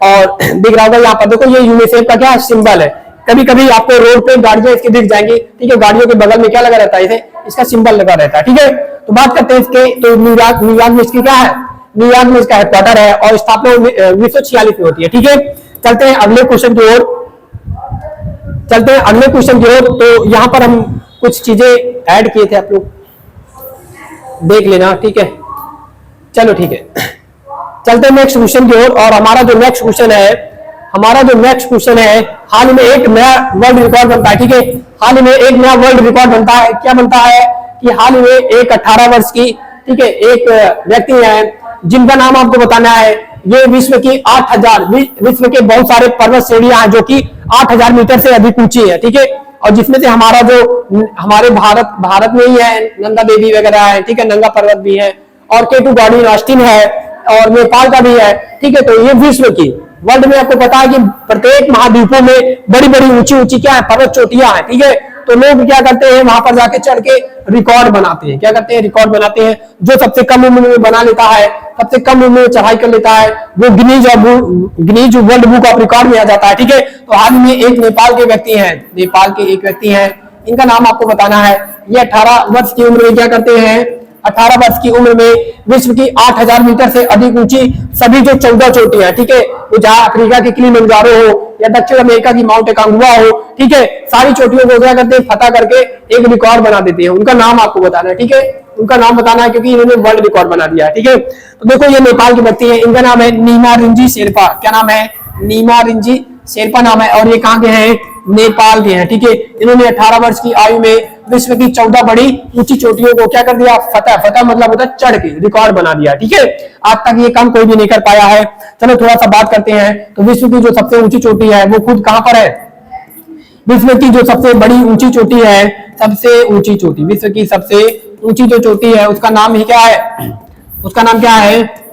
और दिख रहा होगा यहाँ पर देखो ये यूनिसेफ का क्या सिंबल है। कभी कभी आपको रोड पे गाड़ियां इसकी दिख जाएंगी, ठीक है, गाड़ियों के बगल में क्या लगा रहता है? इसे इसका सिंबल लगा रहता है, ठीक है। तो बात करते हैं इसके, तो न्यूयॉर्क में इसकी क्या है? न्यूयॉर्क में इसका हेडक्वार्टर है और स्थापना 1946 में होती है, ठीक है। चलते हैं अगले क्वेश्चन की ओर, तो यहां पर हम कुछ चीजें ऐड किए थे, आप लोग देख लेना, ठीक है। चलो ठीक है, चलते हैं नेक्स्ट क्वेश्चन की ओर। और हमारा जो नेक्स्ट क्वेश्चन है, हाल ही में एक नया वर्ल्ड रिकॉर्ड बनता है, ठीक है। हाल ही में एक नया वर्ल्ड रिकॉर्ड बनता है। क्या बनता है? कि हाल ही में एक 18 वर्ष की, ठीक है, एक व्यक्ति है जिनका नाम आपको बताना है। ये विश्व की 8000 विश्व के बहुत सारे पर्वत श्रेणियां हैं जो कि 8000 मीटर से अधिक ऊंची है, ठीक है। और जिसमें से हमारे भारत में ही है, नंदा देवी वगैरह है, ठीक है, नंगा पर्वत भी है, और K2 गार्डन ऑस्टिन है, और नेपाल का भी है, ठीक है। तो ये विश्व की, वर्ल्ड में आपको पता है कि प्रत्येक महाद्वीपों में बड़ी बड़ी ऊंची क्या है? पर्वत चोटियां हैं, ठीक है। तो लोग क्या करते हैं? वहां पर जाके चढ़ के रिकॉर्ड बनाते हैं। क्या करते हैं? रिकॉर्ड बनाते हैं। जो सबसे कम उम्र में बना लेता है, सबसे कम उम्र में चढ़ाई कर लेता है, वो Guinness world book of record में आ जाता है, ठीक है। तो हाल में एक नेपाल के व्यक्ति हैं, इनका नाम आपको बताना है। ये 18 वर्ष की उम्र में क्या करते हैं? 18 वर्ष की उम्र में विश्व की 8000 मीटर से अधिक ऊंची सभी जो 14 चोटियां, ठीक है, वो जहां अफ्रीका की किलिमंजारो हो या दक्षिण अमेरिका की माउंट एकांगुआ हो, ठीक है, सारी चोटियों को क्या करते हैं? फतह करके एक रिकॉर्ड बना देते हैं। उनका नाम आपको बताना है, ठीक है, उनका नाम बताना है क्योंकि इन्होंने वर्ल्ड रिकॉर्ड बना दिया है, ठीक है। तो देखो ये नेपाल की व्यक्ति है, इनका नाम है नीमा रिंजी शेरपा। क्या नाम है? नीमा रिंजी शेरपा नाम है। और ये कहाँ के हैं? नेपाल के हैं। ठीक है, इन्होंने 18 वर्ष की आयु में विश्व की 14 बड़ी ऊंची चोटियों को क्या कर दिया, फतह मतलब होता है चढ़ के रिकॉर्ड बना दिया। ठीक है, आज तक ये काम कोई भी नहीं कर पाया है। चलो थोड़ा सा बात करते हैं। तो विश्व की जो सबसे ऊंची चोटी है वो खुद कहां पर है? विश्व की जो सबसे बड़ी ऊंची चोटी है, सबसे ऊंची चोटी, विश्व की सबसे ऊंची जो चोटी है उसका नाम ही क्या है? उसका नाम क्या है?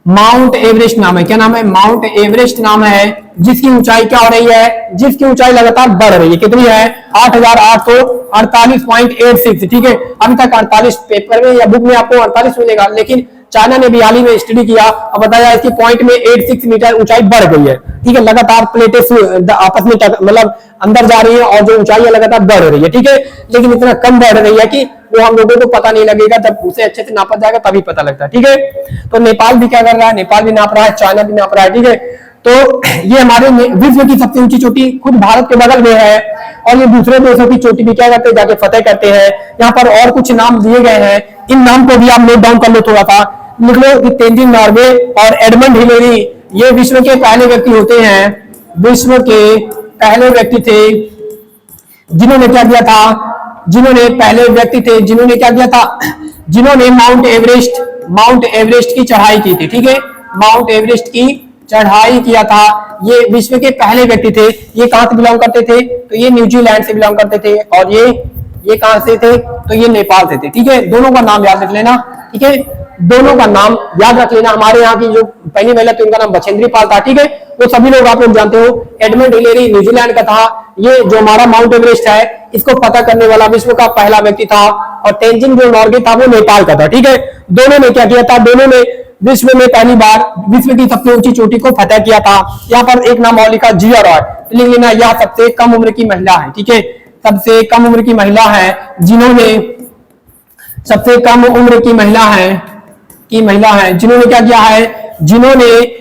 माउंट एवरेस्ट नाम है। क्या नाम है? माउंट एवरेस्ट नाम है, जिसकी ऊंचाई क्या हो रही है? जिसकी ऊंचाई लगातार बढ़ रही है। कितनी है? 8,848.86। ठीक है, अभी तक 48 पेपर में या बुक में आपको 48 मिलेगा, लेकिन चाइना ने भी हाल ही में स्टडी किया और बताया इसकी पॉइंट में 86 मीटर ऊंचाई बढ़ गई है। ठीक है, लगातार प्लेटें आपस में मतलब अंदर जा रही है और जो ऊंचाई है लगातार बढ़ रही है। ठीक है, लेकिन इतना कम बढ़ रही है कि वो हम लोगों को पता नहीं लगेगा, जब उसे अच्छे से नापा जाएगा तभी पता लगता है। ठीक है, तो नेपाल भी क्या कर रहा है? नेपाल भी नाप रहा है, चाइना भी नाप रहा है। ठीक है, तो ये हमारे विश्व की सबसे ऊंची चोटी खुद भारत के बगल में है, और ये दूसरे देशों की चोटी भी क्या करते हैं? जाके फतेह करते हैं। यहाँ पर और कुछ नाम दिए गए हैं, इन नाम को भी आप नोट डाउन कर लो, थोड़ा सा लिख लो कि तेंजिन नॉर्गे और एडमंड हिलेरी ये विश्व के पहले व्यक्ति होते हैं, विश्व के पहले व्यक्ति थे जिन्होंने क्या किया था? जिन्होंने पहले व्यक्ति थे जिन्होंने क्या किया था? जिन्होंने माउंट एवरेस्ट की चढ़ाई की थी। ठीक है, माउंट एवरेस्ट की चढ़ाई किया था, ये विश्व के पहले व्यक्ति थे। ये कहां से बिलोंग करते थे? तो ये न्यूजीलैंड से बिलोंग करते थे, और ये कहां से थे? तो ये नेपाल से थे। ठीक है, दोनों का नाम याद रख लेना। ठीक है, दोनों का नाम याद रख लेना। हमारे यहाँ की जो पहली महिला थी उनका नाम बछेंद्री पाल था। ठीक है, वो सभी लोग आप लोग जानते हो। एडमंड हिलेरी न्यूजीलैंड का था। ये जो हमारा माउंट एवरेस्ट है इसको पता करने वाला विश्व का पहला व्यक्ति था, और तेंजिन जो नॉर्गे था वो नेपाल का था। ठीक है, दोनों ने क्या किया था? दोनों ने विश्व में पहली बार विश्व की सबसे ऊंची चोटी को फतेह किया था। यहाँ पर एक नाम और लिखा, जिया रॉय, लिख लेना, यह सबसे कम उम्र की महिला है। ठीक है, सबसे कम उम्र की महिला है जिन्होंने सबसे कम उम्र की महिला है जिन्होंने क्या किया है? जिन्होंने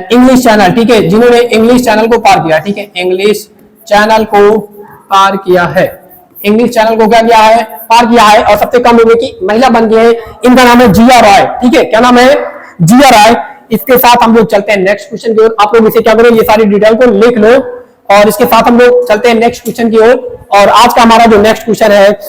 इंग्लिश चैनल, ठीक है, जिन्होंने इंग्लिश चैनल को पार किया। ठीक है, इंग्लिश चैनल को पार किया है, इंग्लिश चैनल को क्या किया है? पार किया है, और सबसे कम उम्र की महिला बन गई है। इनका नाम है जिया रॉय। ठीक है, क्या नाम है? जिया रॉय। इसके साथ हम लोग चलते हैं नेक्स्ट क्वेश्चन की ओर। आप लोग इसे क्या करो, ये सारी डिटेल को लिख लो, और इसके साथ हम लोग चलते हैं नेक्स्ट क्वेश्चन की ओर। और आज का हमारा जो नेक्स्ट क्वेश्चन है,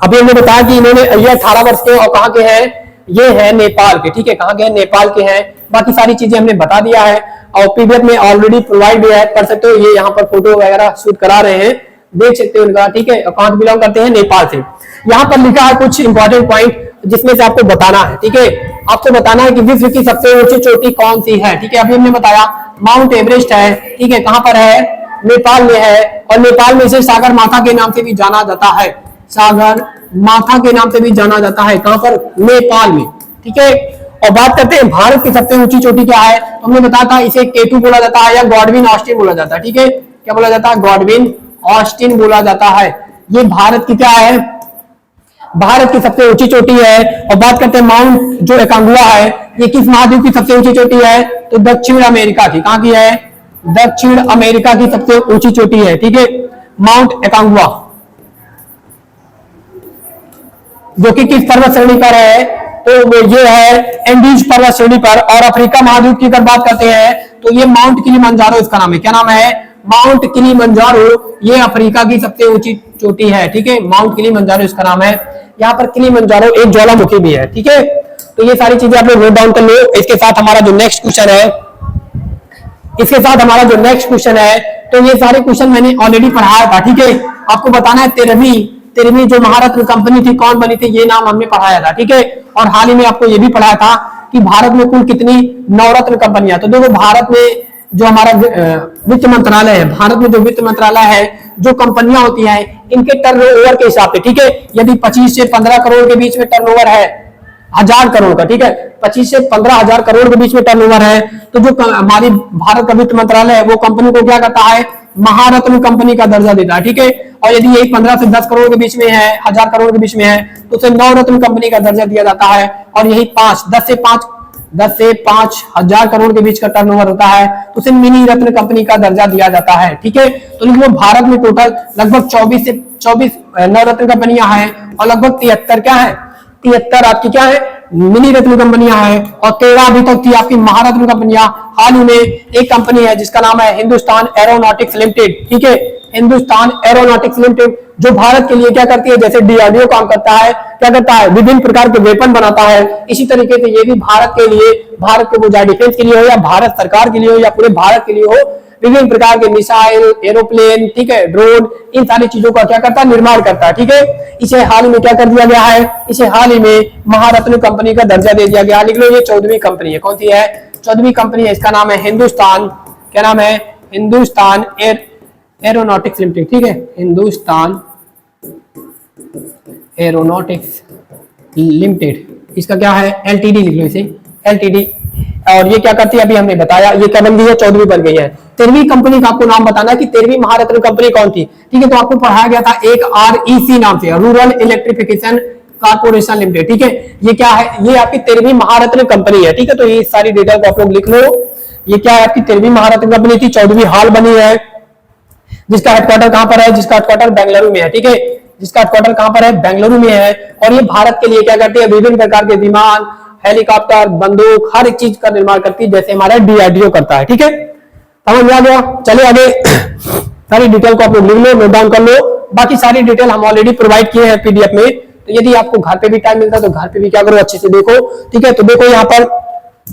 अभी हमने बताया कि इन्होंने ये 18 वर्ष के और कहां के हैं? ये है नेपाल के। ठीक है, कहां के हैं? नेपाल के हैं। बाकी सारी चीजें हमने बता दिया है, और पीडीएफ में ऑलरेडी प्रोवाइड है, कर सकते हो। ये यहाँ पर फोटो वगैरह शूट करा रहे हैं, देख सकते हो उनका। ठीक है, कहां से बिलोंग करते हैं? नेपाल से। यहाँ पर लिखा है कुछ इंपॉर्टेंट पॉइंट जिसमें से आपको बताना है। ठीक है, आपको बताना है कि विश्व की सबसे ऊंची चोटी कौन सी है। ठीक है, अभी हमने बताया माउंट एवरेस्ट है। ठीक है, कहां पर है? नेपाल में है, और नेपाल में इसे सागर माथा के नाम से भी जाना जाता है, सागर माथा के नाम से भी जाना जाता है। कहां पर? नेपाल में। ठीक है, और बात करते हैं भारत की सबसे ऊंची चोटी क्या है। तो हमने बताया था इसे केटू बोला जाता है या गॉडविन ऑस्टिन बोला जाता है। ठीक है, क्या बोला जाता है? गॉडविन ऑस्टिन बोला जाता है। ये भारत की क्या है? भारत की सबसे ऊंची चोटी है। और बात करते हैं माउंट जो एकांगुआ है, ये किस महाद्वीप की सबसे ऊंची चोटी है? तो दक्षिण अमेरिका की। कहां की है? दक्षिण अमेरिका की सबसे ऊंची चोटी है। ठीक है, माउंट एकांगुआ, जो कि किस पर्वत श्रेणी पर है? तो ये है एंडीज पर्वत श्रेणी पर। और अफ्रीका महाद्वीप की अगर बात करते हैं तो ये माउंट किलिमंजारो इसका नाम है। क्या नाम है? Mount Kilimanjaro. ये अफ्रीका की सबसे ऊंची चोटी है। ठीक है, माउंट किलिमंजारो इसका नाम है। यहाँ पर किलिमंजारो एक ज्वालामुखी भी है। ठीक है, तो ये सारी चीजें आप लोग नोट डाउन कर लो। इसके साथ हमारा जो नेक्स्ट क्वेश्चन है, तो ये सारे क्वेश्चन मैंने ऑलरेडी पढ़ाया था। ठीक है, आपको बताना है 13वीं जो महारत्न कंपनी थी कौन बनी थी, ये नाम हमने पढ़ाया था। ठीक है, और हाल ही में आपको ये भी पढ़ाया था कि भारत में कुल कितनी नवरत्न कंपनियां। तो देखो, भारत में जो हमारा वित्त मंत्रालय है, भारत में जो वित्त मंत्रालय है, जो कंपनियां होती हैं इनके टर्नओवर के हिसाब से। ठीक है, यदि 25 से 15 करोड़ के बीच में टर्नओवर है, 1000 करोड़ का, ठीक है, 25 से 15,000 करोड़ के बीच में टर्नओवर है, तो जो हमारी भारत का वित्त मंत्रालय है वो कंपनी को क्या करता है? महारत्न कंपनी का दर्जा देता है। ठीक है, और यदि यही 15 से 10 करोड़ के बीच में है, 1000 करोड़ के बीच में है, तो उसे नवरत्न कंपनी का दर्जा दिया जाता है। और यही 10 से 5,000 करोड़ के बीच का टर्नओवर होता है तो उसे मिनी रत्न कंपनी का दर्जा दिया जाता है। ठीक है, तो लिख लो, भारत में टोटल लगभग 24 नवरत्न कंपनियां हैं, और लगभग 73 क्या है? 73 आपकी क्या है? मिनी रत्न कंपनियां हैं और 13 अभी तक थी आपकी महारत्न कंपनियां। हाल ही में एक कंपनी है जिसका नाम है हिंदुस्तान एरोनॉटिक्स लिमिटेड, ठीक है, हिंदुस्तान एरोनॉटिक्स लिमिटेड, जो भारत के लिए क्या करती है, जैसे डीआरडीओ काम करता है, क्या करता है, विभिन्न प्रकार के वेपन बनाता है, इसी तरीके से ये भी भारत के लिए, भारत के वो डिफेंस के लिए हो या भारत सरकार के लिए हो या पूरे भारत के लिए हो, विभिन्न प्रकार के मिसाइल, एरोप्लेन, ठीक है, ड्रोन, इन सारी चीजों का क्या करता है, निर्माण करता है, ठीक है। इसे हाल ही में क्या कर दिया गया है, इसे हाल ही में महारत्न कंपनी का दर्जा दे दिया गया। लिख लो, ये 14वीं कंपनी है। कौन सी है? 14वीं कंपनी है। इसका नाम है हिंदुस्तान, क्या नाम है, हिंदुस्तान एरोनॉटिक्स लिमिटेड, ठीक है, हिंदुस्तान एरोनॉटिक्स लिमिटेड। इसका क्या है, एलटीडी लिख लो इसे, एलटीडी। और ये क्या करती है, अभी हमने बताया, ये क्या बन गई है, 14वीं बन गई है। 13वीं कंपनी का आपको नाम बताना है कि 13वीं महारत्न कंपनी कौन थी, ठीक है। तो आपको पढ़ाया गया था एक REC नाम से, रूरल इलेक्ट्रिफिकेशन कॉर्पोरेशन लिमिटेड, ठीक है। ये क्या है, ये आपकी 13वीं महारत्न कंपनी है, ठीक है। तो ये सारी डिटेल को आप लोग लिख लो। ये क्या है, आपकी 13वीं महारत्न कंपनी थी, 14वीं हाल बनी है, जिसका हेडक्वार्टर कहां पर है, जिसका हेडक्वार्टर बेंगलुरु में है, ठीक है, जिसका हेडक्वार्टर कहां पर है, बेंगलुरु में है। और ये भारत के लिए क्या करती है, विभिन्न प्रकार के विमान, हेलीकॉप्टर, बंदूक, हर एक चीज का निर्माण करती है, जैसे हमारा डीआरडीओ करता है, ठीक है। समझ में आ गया? चलिए आगे सारी डिटेल को आप लोग लिख लो, नोट डाउन कर लो। बाकी सारी डिटेल हम ऑलरेडी प्रोवाइड किए हैं पीडीएफ में, तो यदि आपको घर पे भी टाइम मिलता है तो घर पे भी क्या करो, अच्छे से देखो, ठीक है। तो देखो यहाँ पर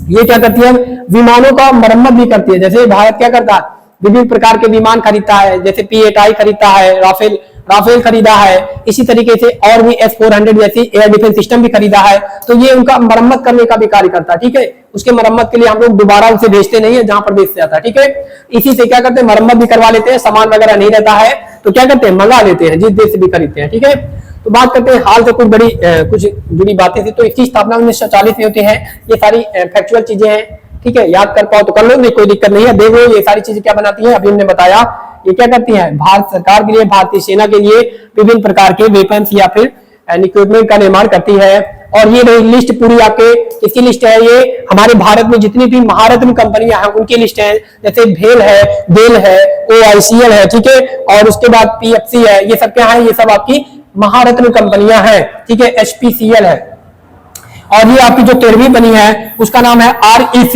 ये क्या करती है, विमानों का मरम्मत भी करती है। जैसे भारत क्या करता है, विभिन्न प्रकार के विमान खरीदता है, जैसे P8I खरीदता है, राफेल खरीदा है, इसी तरीके से और भी S-400 जैसी एयर डिफेंस सिस्टम भी खरीदा है। तो ये उनका मरम्मत करने का भी कार्य करता है, ठीक है। उसके मरम्मत के लिए हम लोग दोबारा उसे भेजते नहीं है, जहां पर भेजते जाता है, ठीक है। इसी से क्या करते हैं, मरम्मत भी करवा लेते हैं, सामान वगैरह नहीं रहता है तो क्या करते हैं, मंगा लेते हैं, जिस देश से भी खरीदते हैं, ठीक है। तो बात करते हैं हाल से कुछ बड़ी कुछ जुड़ी बातें थी। तो इसकी स्थापना 1940 में होती है। ये सारी फैक्चुअल चीजें हैं, ठीक है, याद कर पाओ तो कर लो, नहीं कोई दिक्कत नहीं है। देखो ये सारी चीजें क्या बनाती है, अभी हमने बताया, ये क्या करती है, भारत सरकार के लिए, भारतीय सेना के लिए विभिन्न प्रकार के वेपन्स या फिर इक्विपमेंट का निर्माण करती है। और ये लिस्ट पूरी आपके किसकी लिस्ट है, ये हमारे भारत में जितनी भी महारत्न कंपनियां हैं उनकी लिस्ट है। जैसे भेल है, डेल है, OICL है, ठीक है, और उसके बाद PFC है, ये सब क्या है, ये सब आपकी महारत्न कंपनियां हैं, ठीक है। HPCL है। और ये आपकी जो 13वीं बनी है उसका नाम है REC,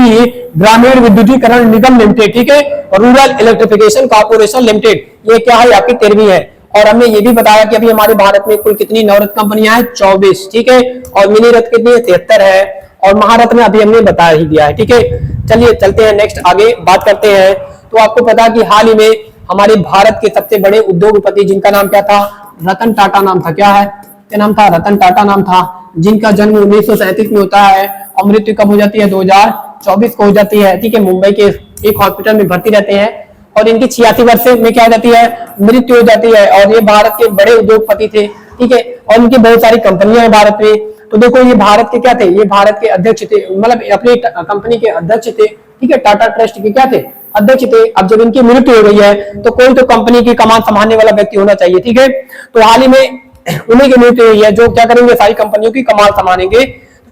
ग्रामीण विद्युतीकरण निगम लिमिटेड, ठीक है, रूरल इलेक्ट्रिफिकेशन कॉर्पोरेशन लिमिटेड। ये क्या है, आपकी 13वीं है। और हमने ये भी बताया कि अभी हमारे भारत में कुल कितनी नवरत्न कंपनियां हैं, 24, ठीक है। और मिनी रत्न कितनी है, 73 है। और महारत्न अभी हमने बता ही दिया है, ठीक है। चलिए चलते हैं नेक्स्ट, आगे बात करते हैं। तो आपको पता कि हाल ही में हमारे भारत के सबसे बड़े उद्योगपति, जिनका नाम क्या था, रतन टाटा नाम था। क्या है, क्या नाम था, रतन टाटा नाम था, जिनका जन्म 1937 में होता है और मृत्यु कब हो जाती है, 2024 को हो जाती है, ठीक है। मुंबई के एक हॉस्पिटल में भर्ती रहते हैं और इनकी 86 वर्ष में क्या हो जाती है, मृत्यु हो जाती है। और ये भारत के बड़े उद्योगपति थे, ठीक है, और इनकी बहुत सारी कंपनियां हैं भारत में। तो देखो ये भारत के क्या थे, ये भारत के अध्यक्ष थे, मतलब अपनी कंपनी के अध्यक्ष थे, ठीक है, टाटा ट्रस्ट के क्या थे, अध्यक्ष थे। अब जब इनकी मृत्यु हो गई है तो कोई तो कंपनी की कमान संभालने वाला व्यक्ति होना चाहिए, ठीक है। तो हाल ही में उन्हीं की मृत्यु हुई है जो क्या करेंगे, सारी कंपनियों की कमान संभालेंगे,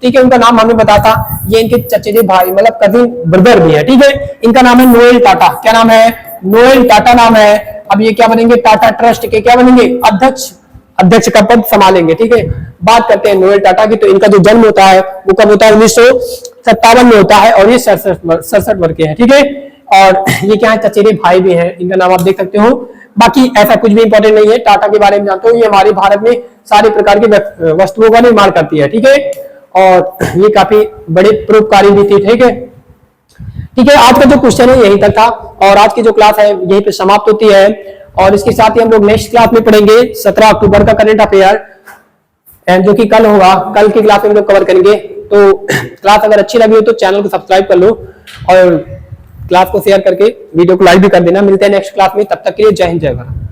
ठीक है। उनका नाम हमने बताया था, ये इनके चचेरे भाई मतलब कजिन ब्रदर भी है, ठीक है। इनका नाम है नोएल टाटा। क्या नाम है, नोएल टाटा नाम है। अब ये क्या बनेंगे, टाटा ट्रस्ट के क्या बनेंगे, अध्यक्ष का पद संभालेंगे, ठीक है। बात करते हैं नोएल टाटा की। तो इनका जो जन्म होता है वो कब होता है, 1957 में होता है और ये 67 वर्ष के हैं, ठीक है। और ये क्या है, चचेरे भाई भी हैं, इनका नाम आप देख सकते हो। बाकी ऐसा कुछ भी इंपॉर्टेंट नहीं है, टाटा के बारे में जानते हो, ये हमारे भारत में सारे प्रकार की वस्तुओं का निर्माण करती है, ठीक है। और ये काफी बड़े परोपकारी भी थी, ठीक है। ठीक है, आज का जो क्वेश्चन है यहीं तक था और आज की जो क्लास है यहीं पे समाप्त होती है। और इसके साथ ही हम लोग नेक्स्ट क्लास में पढ़ेंगे 17 अक्टूबर का करंट अफेयर, जो कि कल होगा। कल की क्लास में हम लोग कवर करेंगे। तो क्लास अगर अच्छी लगी हो तो चैनल को सब्सक्राइब कर लो और क्लास को शेयर करके वीडियो को लाइक भी कर देना। मिलते हैं नेक्स्ट क्लास में, तब तक के लिए जय हिंद जय भारत।